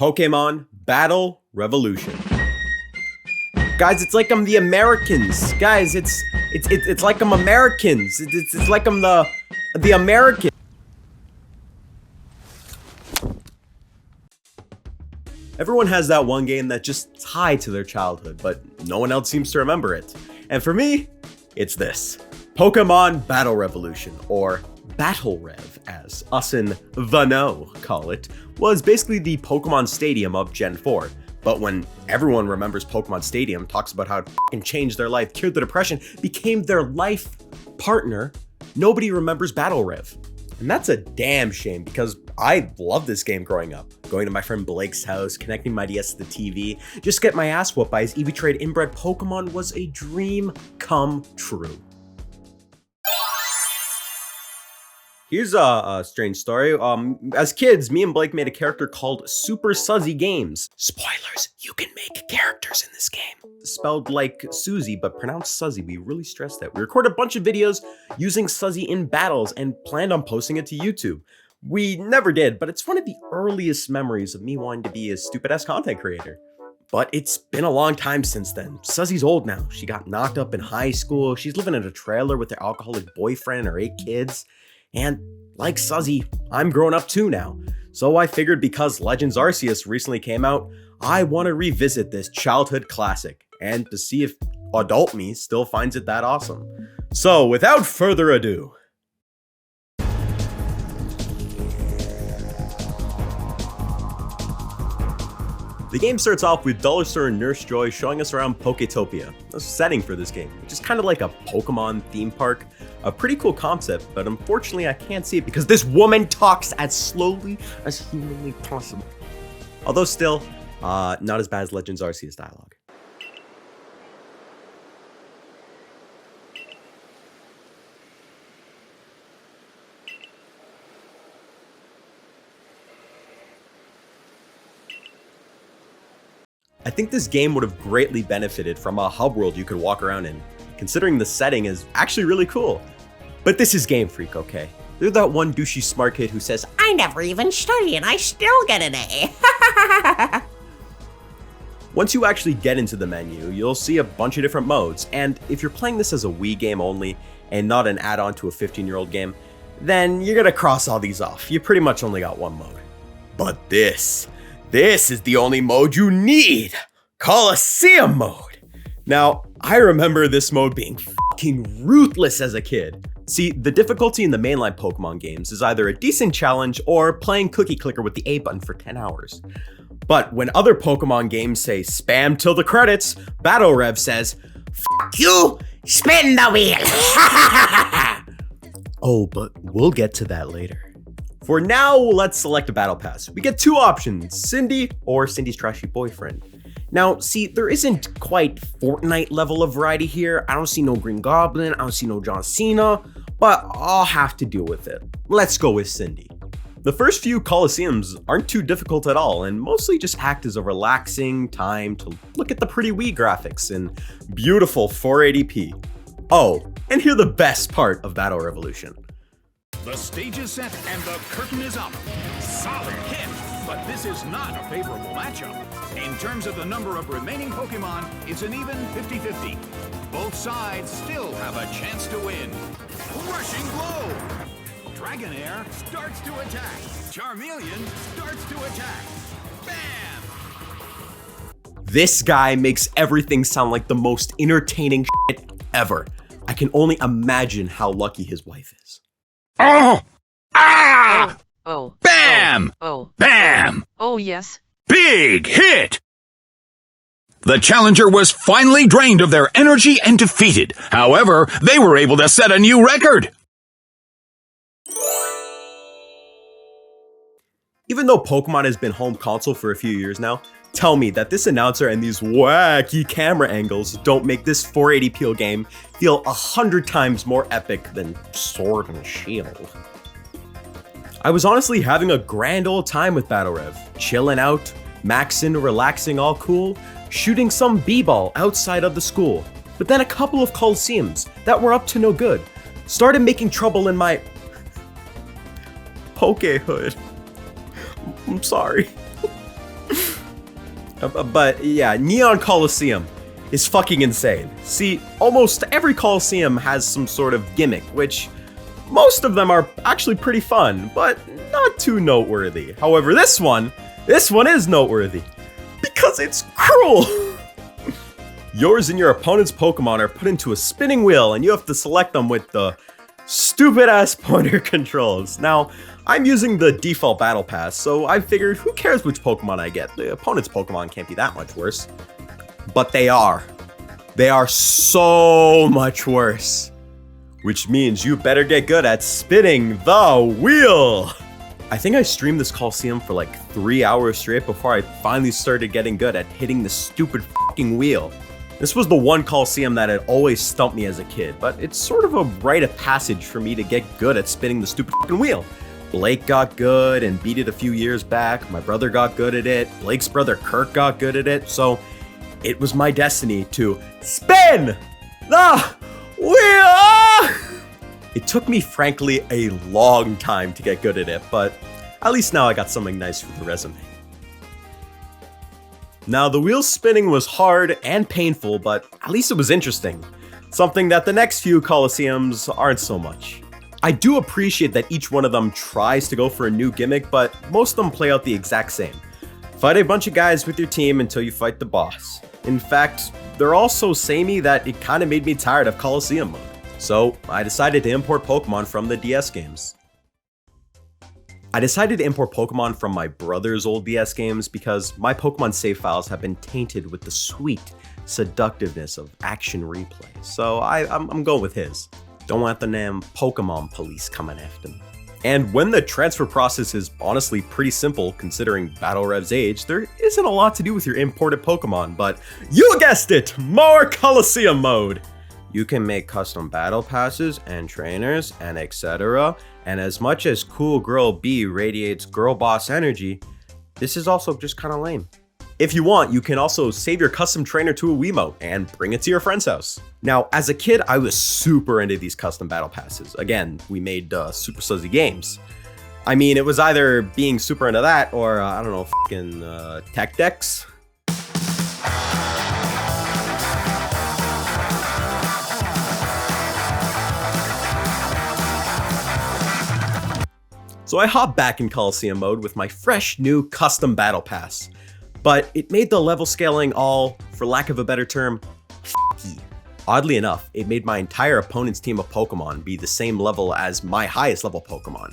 Pokemon Battle Revolution. Guys, it's like I'm the Americans. Guys, it's like I'm Americans. It's like I'm the American. Everyone has that one game that just tied to their childhood, but no one else seems to remember it. And for me, it's this. Pokemon Battle Revolution, or Battle Rev, as us in the know call it, was basically the Pokemon Stadium of Gen 4. But when everyone remembers Pokemon Stadium, talks about how it f***ing changed their life, cured the depression, became their life partner, nobody remembers Battle Rev. And that's a damn shame, because I loved this game growing up. Going to my friend Blake's house, connecting my DS to the TV, just get my ass whooped by his EV Trade inbred Pokemon was a dream come true. Here's a strange story. As kids, me and Blake made a character called Super Suzzy Games. Spoilers, you can make characters in this game. Spelled like Susie, but pronounced Suzzy. We really stressed that. We recorded a bunch of videos using Suzzy in battles and planned on posting it to YouTube. We never did, but it's one of the earliest memories of me wanting to be a stupid-ass content creator. But it's been a long time since then. Suzzy's old now. She got knocked up in high school. She's living in a trailer with her alcoholic boyfriend and her 8 kids. And like Suzzy, I'm grown up too now. So I figured because Legends Arceus recently came out, I want to revisit this childhood classic and to see if adult me still finds it that awesome. So without further ado, the game starts off with Dollar Store and Nurse Joy showing us around Poketopia, a setting for this game, which is kind of like a Pokemon theme park. A pretty cool concept, but unfortunately I can't see it because this woman talks as slowly as humanly possible. Although still, not as bad as Legends Arceus dialogue. I think this game would have greatly benefited from a hub world you could walk around in, considering the setting is actually really cool. But this is Game Freak, okay? They're that one douchey smart kid who says, I never even study and I still get an A. Once you actually get into the menu, you'll see a bunch of different modes, and if you're playing this as a Wii game only, and not an add-on to a 15-year-old game, then you're gonna cross all these off. You pretty much only got one mode. But this is the only mode you need! Coliseum mode! Now, I remember this mode being fucking ruthless as a kid. See, the difficulty in the mainline Pokemon games is either a decent challenge or playing Cookie Clicker with the A button for 10 hours. But when other Pokemon games say spam till the credits, Battle Rev says, Fuck you, spin the wheel! Oh, but we'll get to that later. For now, let's select a battle pass. We get 2 options, Cindy or Cindy's trashy boyfriend. Now, see, there isn't quite Fortnite level of variety here. I don't see no Green Goblin, I don't see no John Cena, but I'll have to deal with it. Let's go with Cindy. The first few Coliseums aren't too difficult at all and mostly just act as a relaxing time to look at the pretty Wii graphics in beautiful 480p. Oh, and here's the best part of Battle Revolution. The stage is set and the curtain is up. Solid hit, but this is not a favorable matchup. In terms of the number of remaining Pokemon, it's an even 50-50. Both sides still have a chance to win. Rushing blow! Dragonair starts to attack. Charmeleon starts to attack. Bam! This guy makes everything sound like the most entertaining shit ever. I can only imagine how lucky his wife is. Oh! Ah! Oh. Bam! Oh. Bam! Oh, yes. Big hit! The challenger was finally drained of their energy and defeated. However, they were able to set a new record. Even though Pokemon has been home console for a few years now, tell me that this announcer and these wacky camera angles don't make this 480p game feel 100 times more epic than Sword and Shield. I was honestly having a grand old time with Battle Rev, chilling out, maxing, relaxing, all cool, shooting some b-ball outside of the school. But then a couple of Coliseums that were up to no good started making trouble in my Pokehood. I'm sorry. But yeah, Neon Coliseum is fucking insane. See, almost every Coliseum has some sort of gimmick, which most of them are actually pretty fun, but not too noteworthy. However, this one is noteworthy because it's cruel. Yours and your opponent's Pokemon are put into a spinning wheel and you have to select them with the stupid ass pointer controls. Now, I'm using the default battle pass, so I figured who cares which Pokemon I get? The opponent's Pokemon can't be that much worse. But they are. They are so much worse. Which means you better get good at spinning the wheel. I think I streamed this Coliseum for like 3 hours straight before I finally started getting good at hitting the stupid fucking wheel. This was the one Coliseum that had always stumped me as a kid, but it's sort of a rite of passage for me to get good at spinning the stupid fucking wheel. Blake got good and beat it a few years back, my brother got good at it, Blake's brother Kirk got good at it, so it was my destiny to spin the wheel! It took me, frankly, a long time to get good at it, but at least now I got something nice for the resume. Now, the wheel spinning was hard and painful, but at least it was interesting. Something that the next few Coliseums aren't so much. I do appreciate that each one of them tries to go for a new gimmick, but most of them play out the exact same. Fight a bunch of guys with your team until you fight the boss. In fact, they're all so samey that it kinda made me tired of Coliseum mode. So, I decided to import Pokemon from the DS games. I decided to import Pokemon from my brother's old DS games because my Pokemon save files have been tainted with the sweet seductiveness of action replay, so I'm going with his. Don't want the damn Pokemon police coming after me. And when the transfer process is honestly pretty simple considering Battle Rev's age, there isn't a lot to do with your imported Pokemon, but you guessed it! More Coliseum mode! You can make custom battle passes and trainers and etc. And as much as Cool Girl B radiates girl boss energy, this is also just kinda lame. If you want, you can also save your custom trainer to a Wiimote and bring it to your friend's house. Now, as a kid, I was super into these custom battle passes. Again, we made Super Suzy games. I mean, it was either being super into that or, I don't know, fucking tech decks. So I hopped back in Coliseum mode with my fresh new custom battle pass. But it made the level scaling all, for lack of a better term, f***y. Oddly enough, it made my entire opponent's team of Pokemon be the same level as my highest level Pokemon.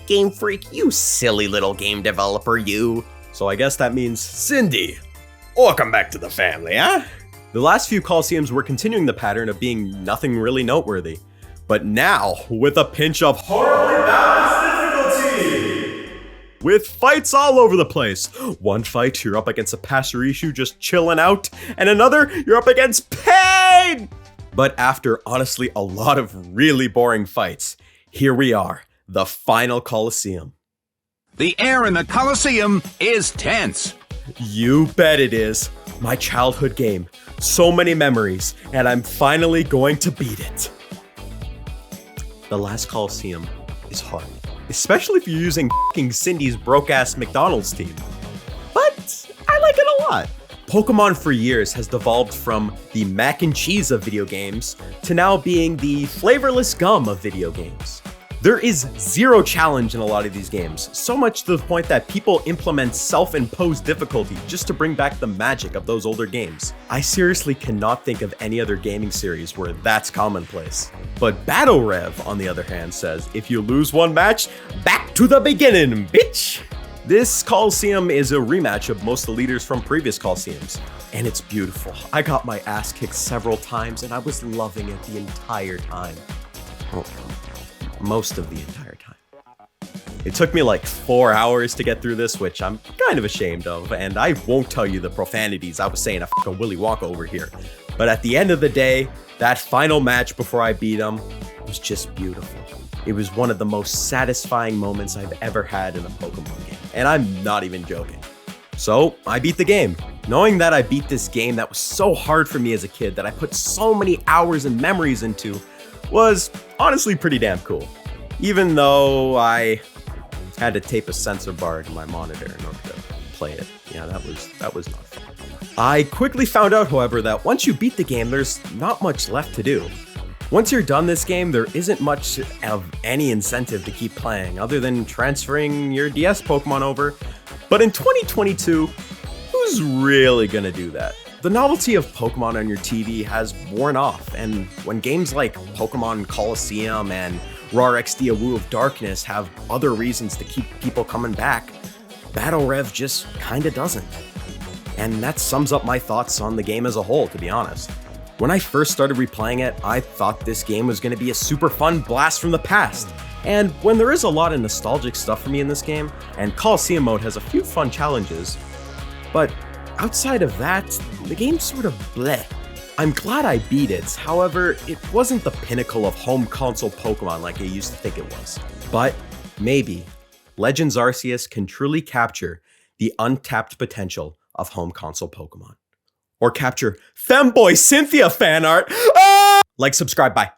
Game Freak, you silly little game developer, you. So I guess that means Cindy. Welcome back to the family, huh? The last few Coliseums were continuing the pattern of being nothing really noteworthy. But now, with a pinch of horribly balanced difficulty! With fights all over the place. One fight, you're up against a Pastourishu just chilling out, and another, you're up against pain! But after, honestly, a lot of really boring fights, here we are, the final Coliseum. The air in the Coliseum is tense. You bet it is. My childhood game. So many memories, and I'm finally going to beat it. The last Coliseum is hard, especially if you're using f***ing Cindy's broke-ass McDonald's team. But I like it a lot. Pokemon for years has devolved from the mac and cheese of video games to now being the flavorless gum of video games. There is zero challenge in a lot of these games, so much to the point that people implement self-imposed difficulty just to bring back the magic of those older games. I seriously cannot think of any other gaming series where that's commonplace. But Battle Rev, on the other hand, says, if you lose one match, back to the beginning, bitch! This Coliseum is a rematch of most of the leaders from previous Coliseums, and it's beautiful. I got my ass kicked several times, and I was loving it the entire time. Well, most of the entire time. It took me like 4 hours to get through this, which I'm kind of ashamed of, and I won't tell you the profanities I was saying to fucking Willy Wonka over here. But at the end of the day, that final match before I beat him was just beautiful. It was one of the most satisfying moments I've ever had in a Pokemon game, and I'm not even joking. So, I beat the game. Knowing that I beat this game that was so hard for me as a kid that I put so many hours and memories into was honestly pretty damn cool. Even though I had to tape a sensor bar to my monitor in order to play it. Yeah, that was not fun. I quickly found out, however, that once you beat the game, there's not much left to do. Once you're done this game, there isn't much of any incentive to keep playing other than transferring your DS Pokemon over. But in 2022, who's really gonna do that? The novelty of Pokemon on your TV has worn off, and when games like Pokemon Coliseum and RAR XD A Woo of Darkness have other reasons to keep people coming back, Battle Rev just kinda doesn't. And that sums up my thoughts on the game as a whole, to be honest. When I first started replaying it, I thought this game was gonna be a super fun blast from the past. And when there is a lot of nostalgic stuff for me in this game, and Coliseum mode has a few fun challenges, but outside of that, the game's sort of bleh. I'm glad I beat it, however, it wasn't the pinnacle of home console Pokemon like I used to think it was. But maybe Legends Arceus can truly capture the untapped potential of home console Pokemon. Or capture Femboy Cynthia fan art. Ah! Like, subscribe, bye.